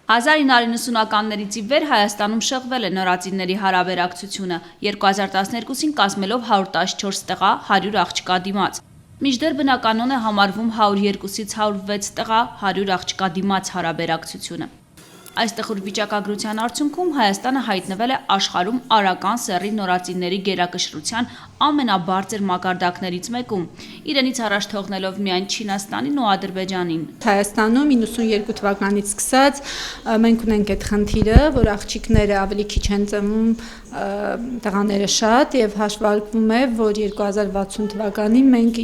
1990-ականներից ի վեր Հայաստանում շեղվել է նորածինների հարաբերակցությունը, 2012-ին կազմելով 114 տղա, 100 աղջկա դիմաց։ Մինչդեռ բնականon է համարվում 102-ից 106 տղա, 100 աղջկա դիմաց հարաբերակցությունը։ Այս տխուր վիճակագրության արդյունքում Հայաստանը հայտնվել է աշխարհում արական սեռի նորածինների գերակշռության ամենաբարձր մակարդակներից մեկում, իրենից առաջ թողնելով միայն Չինաստանին ու Ադրբեջանին։ Հայաստանում 92 թվականից սկսած մենք ունենք այդ խնդիրը, որ աղջիկները ավելի քիչ են ծնվում, տղաները շատ, եւ հաշվարկվում է, որ 2060 թվականին մենք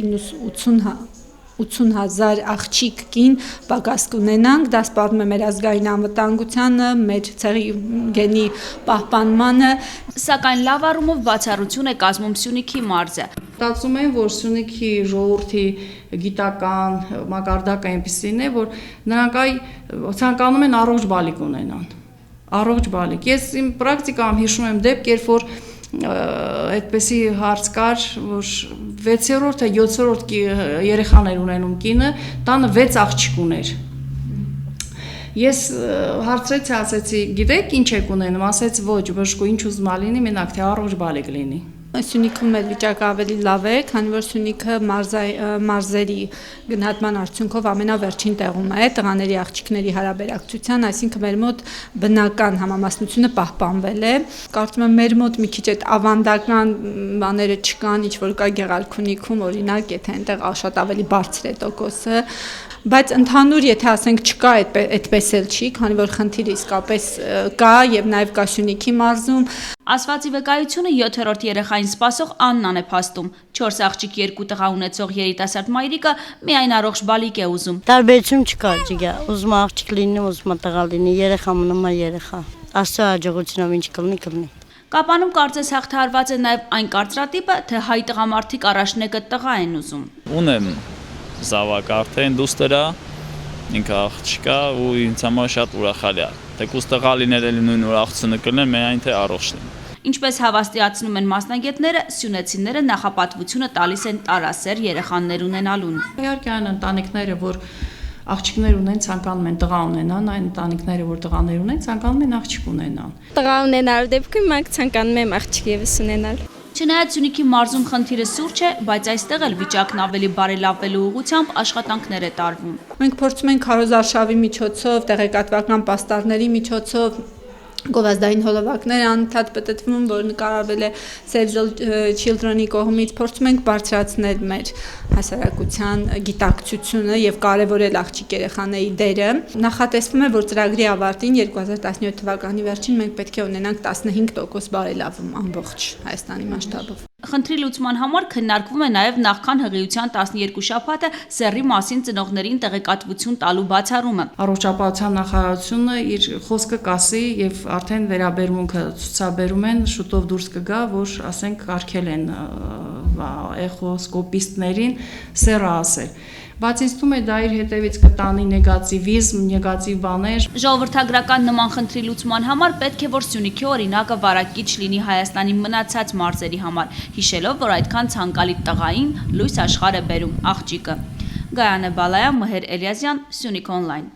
80,000 աղջիկ կին պակաս կունենանք, դա սպառնում է մեր ազգային անվտանգությանը, մեր ցեղի գենի պահպանմանը, սակայն լավ առումով բացառություն է կազմում Սյունիքի մարզը։ Ստացվում է, որ Սյունիքի ժողովրդի գիտական մակարդակը այնպիսին է, որ նրանք ցանկանում են առողջ բալիկ ունենան։ Առողջ բալիկ։ Ես իմ պրակտիկայում հիշում եմ դեպք, երբ որ այդպեսի հարց կար, որ 6-րդ, 7-րդ երեխաներ ունենում կինը, տանը 6 աղջիկ ուներ։ Ես հարցրեցի, ասեցի, գիտեք ինչ եք ունենում, ասեց ոչ, բժշկու ինչ ուզում լինի, մենակ թե առողջ բալիկ լինի։ Սյունիքում մեր վիճակը ավելի լավ է, քանի որ Սյունիքը մարզերի գնահատման արդյունքով ամենավերջին տեղում է տղաների աղջիկների հարաբերակցության, այսինքն մեր մոտ բնական համամասնությունը պահպանվել է։ Կարծում եմ մեր մոտ մի քիչ այդ ավանդական բաները չկան, ինչ որ կա Գեղարքունիքում, օրինակ, եթե այնտեղ շատ ավելի բարձր է տոկոսը, բայց ընդհանուր, եթե ասենք չկա այդպես էլ չի, քանի որ խնդիրը իսկապես կա եւ նաեւ կա Սյունիքի մարզում։ Ասվածի վկայությունը 7-րդ երեխային սպասող Աննան է փաստում։ 4 աղջիկ 2 տղա ունեցող երիտասարդ մայրիկը միայն առողջ բալիկ է ուզում։ Տարբերություն չկա, ջիգա, ուզում աղջիկ լինի, ուզում տղա լինի, երեխա մնում է երեխա։ Աստծո հաջողությունով ինչ կլինի։ Կապանում կարծես հաղթահարված է նաեւ այն կարծրատիպը, թե հայ տղամարդիկ առաջնեկը տղա են ուզում։ Ունեմ զավակ արդեն դուստրա, ինքը աղջկա ու ինձ համար շատ ուրախալի է։ Թեկուզ տղա լինել էլի նույն ուրախությունը կլինի, միայն թե առողջ լինի։ Ինչպես հավաստիացնում են մասնագետները, սյունեցիները նախապատվությունը տալիս են տարասեր երեխաներ ունենալուն։ Իհարկե այն ընտանիքները, որ աղջիկներ ունեն, ցանկանում են տղա ունենան, այն ընտանիքները, որ տղաներ ունեն, ցանկանում են աղջիկ ունենան։ Տղա ունենալու դեպքում մենք ցանկանում եմ աղջիկ եւս ունենալ։ Չնայած Սյունիքի մարզում խնդիրը սուրճ է, բայց այստեղ էլ վիճակն ավելի բարելավելու ուղղությամբ աշխատանքներ է տարվում։ Մենք փորձում ենք քարոզարշավի միջոցով, տեղեկատվական պաստառների միջոցով գովազդային հոլովակներ անընդհատ պտտվում, որ նկարարվել է Save the Children-ի կողմից, փորձում ենք բարձրացնել մեր հասարակության գիտակցությունը եւ կարեւորել աղջիկ երեխաների դերը։ Նախատեսվում է, որ ծրագրի ավարտին 2017 թվականի վերջին մենք պետք է ունենանք 15% բարելավում ամբողջ Հայաստանի մասշտաբով։ Խնդրի լուծման համար քննարկվում է նաև նախքան հղիության 12 շաբաթը սեռի մասին ծնողներին տեղեկատվություն տալու բացառումը։ Առողջապահության նախարարությունը իր խոսքը կասի եւ արդեն վերաբերմունքը ցուցաբերում են, շուտով դուրս կգա, որ ասենք կարգել են էխոսկոպիստներին սեռը ասել։ Բայց ինձ թվում է դա իր հետևից կտանի նեգատիվիզմ, նեգատիվ բաներ։ Ժողովրդագրական նման խնդրի լուծման համար պետք է որ Սյունիքի օրինակը վարակիչ լինի Հայաստանի մնացած մարզերի համար, հիշելով, որ այդքան ցանկալի տղային լույս աշխարհ է բերում աղջիկը։ Գայանե Բալայան, Մհեր Էլիազյան, Սյունիք Օնլայն։